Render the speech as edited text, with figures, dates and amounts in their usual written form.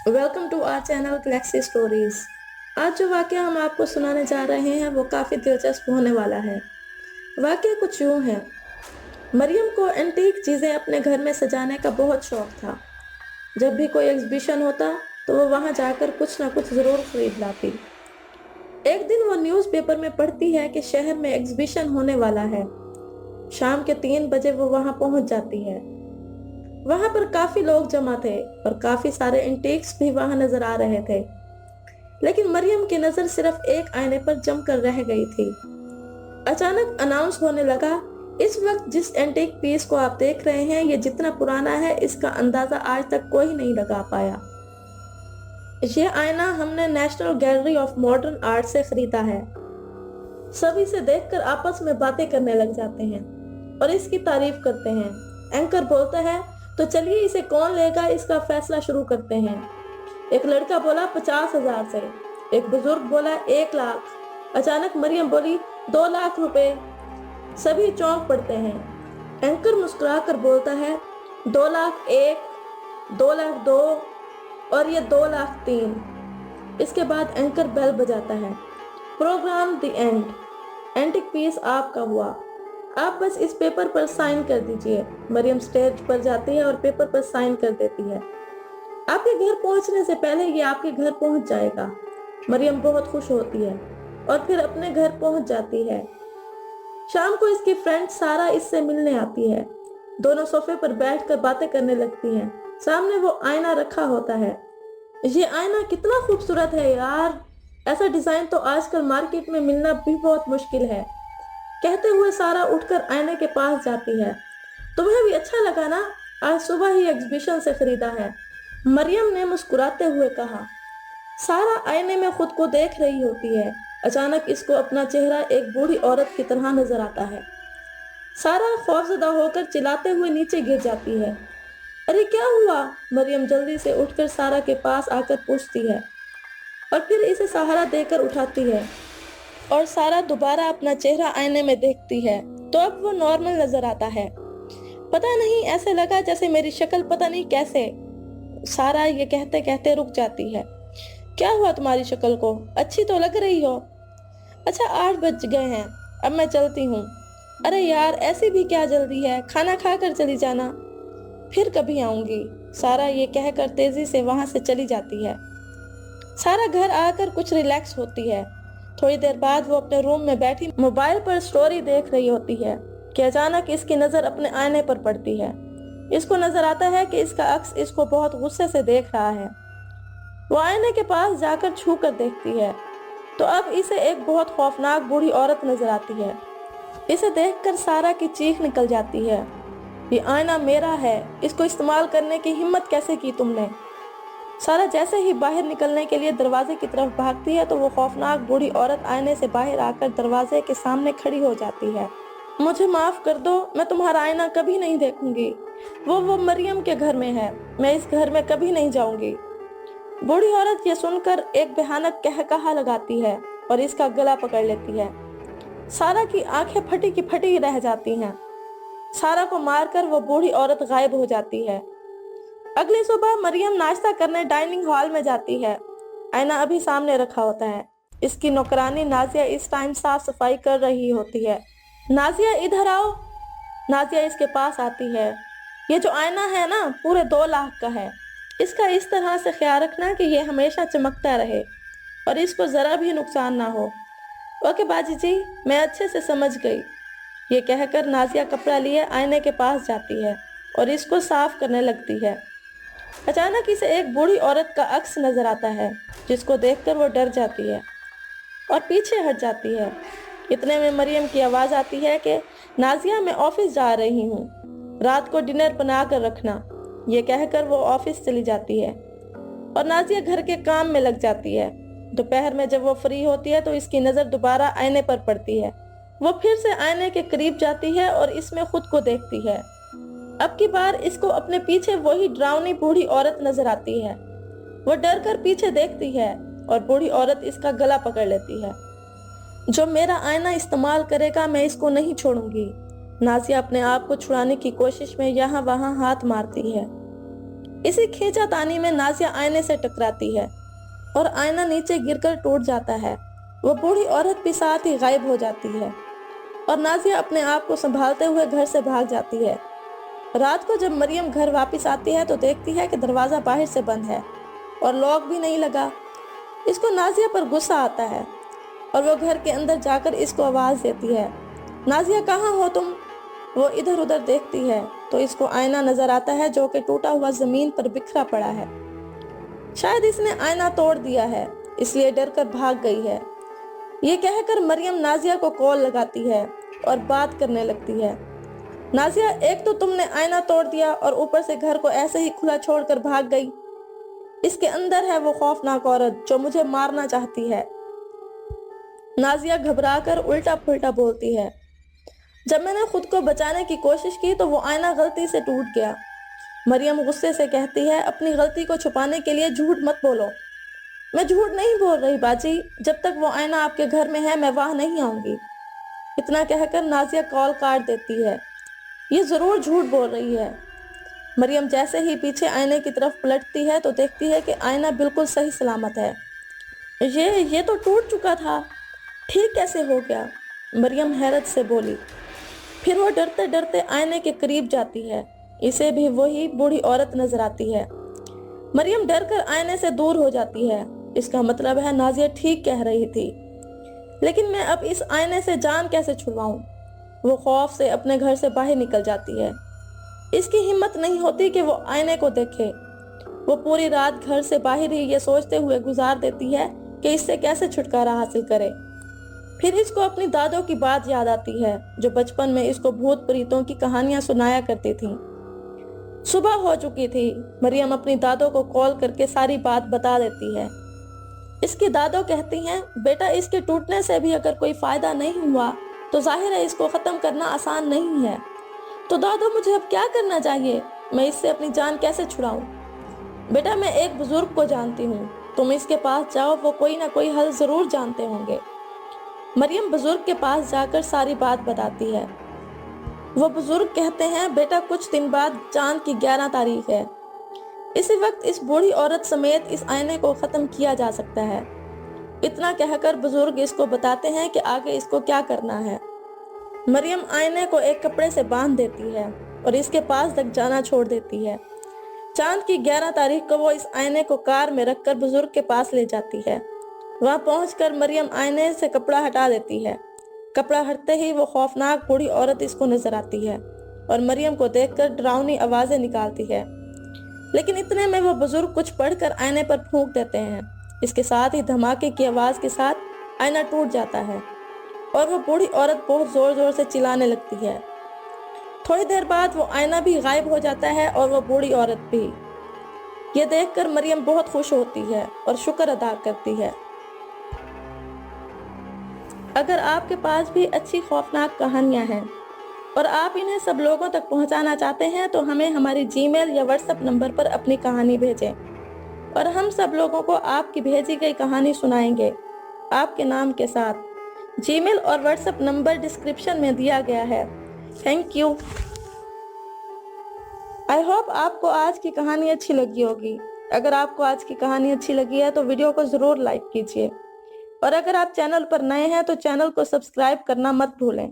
Welcome to our channel galaxy stories. आज जो वाक़या हम आपको सुनाने जा रहे हैं वो काफ़ी दिलचस्प होने वाला है। वाक़या कुछ यूँ है। मरियम को एंटीक चीज़ें अपने घर में सजाने का बहुत शौक था। जब भी कोई एग्जीबिशन होता तो वो वहाँ जाकर कुछ ना कुछ ज़रूर खरीद लाती। एक दिन वो न्यूज़पेपर में पढ़ती है कि शहर में एग्जीबिशन होने वाला है। शाम के 3 बजे वो वहाँ पहुँच जाती है। वहां पर काफी लोग जमा थे और काफी सारे एंटीक्स भी वहां नजर आ रहे थे, लेकिन मरियम की नजर सिर्फ एक आईने पर जमकर रह गई थी। अचानक अनाउंस होने लगा, इस वक्त जिस एंटीक पीस को आप देख रहे हैं ये जितना पुराना है इसका अंदाजा आज तक कोई नहीं लगा पाया। ये आईना हमने national gallery of modern art से खरीदा है। सभी से देखकर आपस में बातें करने लग जाते हैं और इसकी तारीफ करते हैं। एंकर बोलता है, तो चलिए इसे कौन लेगा, इसका फैसला शुरू करते हैं। एक लड़का बोला 50,000 से, एक बुजुर्ग बोला 1 लाख। अचानक मरियम बोली 2 लाख रुपए। सभी चौंक पड़ते हैं। एंकर मुस्कुराकर बोलता है 2 लाख 1, 2 लाख 2 और ये 2 लाख 3। इसके बाद एंकर बेल बजाता है। Programme the end. Antique piece आपका हुआ, आप बस इस पेपर पर साइन कर दीजिए। मरियम स्टेज पर जाती है और पेपर पर साइन कर देती है। आपके घर पहुंचने से पहले ये आपके घर पहुंच जाएगा। मरियम बहुत खुश होती है और फिर अपने घर पहुंच जाती है। शाम को इसकी फ्रेंड सारा इससे मिलने आती है। दोनों सोफे पर बैठकर बातें करने लगती हैं। सामने वो आईना रखा होता है। ये आईना कितना खूबसूरत है यार, ऐसा डिजाइन तो आजकल मार्केट में मिलना भी बहुत मुश्किल है। कहते हुए सारा उठकर आईने के पास जाती है। तुम्हें भी अच्छा लगा ना, आज सुबह ही एग्जीबिशन से खरीदा है, मरियम ने मुस्कुराते हुए कहा। सारा आईने में खुद को देख रही होती है। अचानक इसको अपना चेहरा एक बूढ़ी औरत की तरह नजर आता है। सारा खौफजदा होकर चिल्लाते हुए नीचे गिर जाती है। अरे क्या हुआ? मरियम जल्दी से उठकर सारा के पास आकर पूछती है और फिर इसे सहारा देकर उठाती है और सारा दोबारा अपना चेहरा आईने में देखती है तो अब वो नॉर्मल नजर आता है। पता नहीं, ऐसे लगा जैसे मेरी शक्ल पता नहीं कैसे। सारा ये कहते कहते रुक जाती है। क्या हुआ तुम्हारी शक्ल को? अच्छी तो लग रही हो। अच्छा 8 बज गए हैं, अब मैं चलती हूँ। अरे यार ऐसी भी क्या जल्दी है, खाना खाकर चली जाना, फिर कभी आऊंगी। सारा ये कहकर तेजी से वहां से चली जाती है। सारा घर आकर कुछ रिलैक्स होती है। थोड़ी देर बाद वो अपने रूम में बैठी मोबाइल पर स्टोरी देख रही होती है कि अचानक इसकी नजर अपने आईने पर पड़ती है। इसको नजर आता है कि इसका अक्स इसको बहुत गुस्से से देख रहा है। वो आईने के पास जाकर छू कर देखती है तो अब इसे एक बहुत खौफनाक बूढ़ी औरत नजर आती है। इसे देखकर सारा की चीख निकल जाती है, ये आईना मेरा है, इसको इस्तेमाल करने की हिम्मत कैसे की तुमने? सारा जैसे ही बाहर निकलने के लिए दरवाजे की तरफ भागती है तो वो खौफनाक बूढ़ी औरत आईने से बाहर आकर दरवाजे के सामने खड़ी हो जाती है। मुझे माफ कर दो, मैं तुम्हारा आईना कभी नहीं देखूंगी। वो मरियम के घर में है, मैं इस घर में कभी नहीं जाऊंगी। बूढ़ी औरत ये सुनकर एक भयानक कहकहा लगाती है और इसका गला पकड़ लेती है। सारा की आंखें फटी की फटी रह जाती हैं। सारा को मारकर वो बूढ़ी औरत गायब हो जाती है। अगली सुबह मरियम नाश्ता करने डाइनिंग हॉल में जाती है। आईना अभी सामने रखा होता है। इसकी नौकरानी नाजिया इस टाइम साफ सफाई कर रही होती है। नाजिया इधर आओ। नाजिया इसके पास आती है। ये जो आईना है ना, पूरे 2 लाख का है। इसका इस तरह से ख्याल रखना कि ये हमेशा चमकता रहे और इसको जरा भी नुकसान ना हो। ओके बाजी जी, मैं अच्छे से समझ गई। ये कहकर नाजिया कपड़ा लिए आईने के पास जाती है और इसको साफ करने लगती है। अचानक इसे एक बूढ़ी औरत का अक्स नजर आता है, जिसको देखकर वो डर जाती है और पीछे हट जाती है। इतने में मरियम की आवाज आती है कि नाजिया मैं ऑफिस जा रही हूँ, रात को डिनर बना कर रखना। ये कहकर वो ऑफिस चली जाती है और नाजिया घर के काम में लग जाती है। दोपहर में जब वो फ्री होती है तो इसकी नजर दोबारा आईने पर पड़ती है। वो फिर से आईने के करीब जाती है और इसमें खुद को देखती है। अब की बार इसको अपने पीछे वही डरावनी बूढ़ी औरत नजर आती है। वो डर कर पीछे देखती है और बूढ़ी औरत इसका गला पकड़ लेती है। जो मेरा आईना इस्तेमाल करेगा मैं इसको नहीं छोड़ूंगी। नाजिया अपने आप को छुड़ाने की कोशिश में यहाँ वहाँ हाथ मारती है। इसी खींचातानी में नाजिया आईने से टकराती है और आईना नीचे गिरकर टूट जाता है। वो बूढ़ी औरत भी साथ ही गायब हो जाती है और नाजिया अपने आप को संभालते हुए घर से भाग जाती है। रात को जब मरियम घर वापस आती है तो देखती है कि दरवाज़ा बाहर से बंद है और लॉक भी नहीं लगा। इसको नाजिया पर गुस्सा आता है और वो घर के अंदर जाकर इसको आवाज़ देती है, नाजिया कहाँ हो तुम? वो इधर उधर देखती है तो इसको आईना नजर आता है जो कि टूटा हुआ जमीन पर बिखरा पड़ा है। शायद इसने आईना तोड़ दिया है, इसलिए डर कर भाग गई है। ये कहकर मरियम नाजिया को कॉल लगाती है और बात करने लगती है। नाजिया, एक तो तुमने आईना तोड़ दिया और ऊपर से घर को ऐसे ही खुला छोड़कर भाग गई। इसके अंदर है वो खौफनाक औरत जो मुझे मारना चाहती है। नाजिया घबराकर उल्टा पुल्टा बोलती है। जब मैंने खुद को बचाने की कोशिश की तो वो आईना गलती से टूट गया। मरियम गुस्से से कहती है, अपनी गलती को छुपाने के लिए झूठ मत बोलो। मैं झूठ नहीं बोल रही बाजी, जब तक वो आईना आपके घर में है मैं वहां नहीं आऊंगी। इतना कहकर नाजिया कॉल काट देती है। ये जरूर झूठ बोल रही है। मरियम जैसे ही पीछे आईने की तरफ पलटती है तो देखती है कि आईना बिल्कुल सही सलामत है। ये तो टूट चुका था, ठीक कैसे हो गया? मरियम हैरत से बोली। फिर वो डरते डरते आईने के करीब जाती है। इसे भी वही बूढ़ी औरत नजर आती है। मरियम डरकर आईने से दूर हो जाती है। इसका मतलब है नाजिया ठीक कह रही थी। लेकिन मैं अब इस आईने से जान कैसे छुड़वाऊं? वो खौफ से अपने घर से बाहर निकल जाती है। इसकी हिम्मत नहीं होती कि वो आईने को देखे। वो पूरी रात घर से बाहर ही ये सोचते हुए गुजार देती है कि इससे कैसे छुटकारा हासिल करे। फिर इसको अपनी दादों की बात याद आती है जो बचपन में इसको भूत प्रीतों की कहानियां सुनाया करती थी। सुबह हो चुकी थी। मरियम अपनी दादों को कॉल करके सारी बात बता देती है। इसकी दादों कहती हैं, बेटा इसके टूटने से भी अगर कोई फायदा नहीं हुआ तो जाहिर है इसको खत्म करना आसान नहीं है। तो दादो मुझे अब क्या करना चाहिए? मैं इससे अपनी जान कैसे छुड़ाऊं? बेटा मैं एक बुजुर्ग को जानती हूँ, तुम इसके पास जाओ, वो कोई ना कोई हल जरूर जानते होंगे। मरियम बुजुर्ग के पास जाकर सारी बात बताती है। वो बुजुर्ग कहते हैं, बेटा कुछ दिन बाद चांद की 11 तारीख है। इसी वक्त इस बूढ़ी औरत समेत इस आईने को खत्म किया जा सकता है। इतना कहकर बुजुर्ग इसको बताते हैं कि आगे इसको क्या करना है। मरियम आईने को एक कपड़े से बांध देती है और इसके पास तक जाना छोड़ देती है। चांद की 11 तारीख को वो इस आईने को कार में रखकर बुजुर्ग के पास ले जाती है। वहां पहुंचकर मरियम आईने से कपड़ा हटा देती है। कपड़ा हटते ही वो खौफनाक बूढ़ी औरत इसको नजर आती है और मरियम को देखकर डरावनी आवाजें निकालती है। लेकिन इतने में वो बुजुर्ग कुछ पढ़कर आईने पर फूंक देते हैं। इसके साथ ही धमाके की आवाज के साथ आईना टूट जाता है और वो बूढ़ी औरत बहुत जोर जोर से चिल्लाने लगती है। थोड़ी देर बाद वो आईना भी गायब हो जाता है और वो बूढ़ी औरत भी। ये देखकर मरियम बहुत खुश होती है और शुक्र अदा करती है। अगर आपके पास भी अच्छी खौफनाक कहानियां हैं और आप इन्हें सब लोगों तक पहुंचाना चाहते हैं तो हमें हमारी जीमेल या व्हाट्सएप नंबर पर अपनी कहानी भेजें और हम सब लोगों को आपकी भेजी गई कहानी सुनाएंगे आपके नाम के साथ। जीमेल और व्हाट्सएप नंबर डिस्क्रिप्शन में दिया गया है। Thank you. आई होप आपको आज की कहानी अच्छी लगी होगी। अगर आपको आज की कहानी अच्छी लगी है तो वीडियो को ज़रूर लाइक कीजिए और अगर आप चैनल पर नए हैं तो चैनल को सब्सक्राइब करना मत भूलें।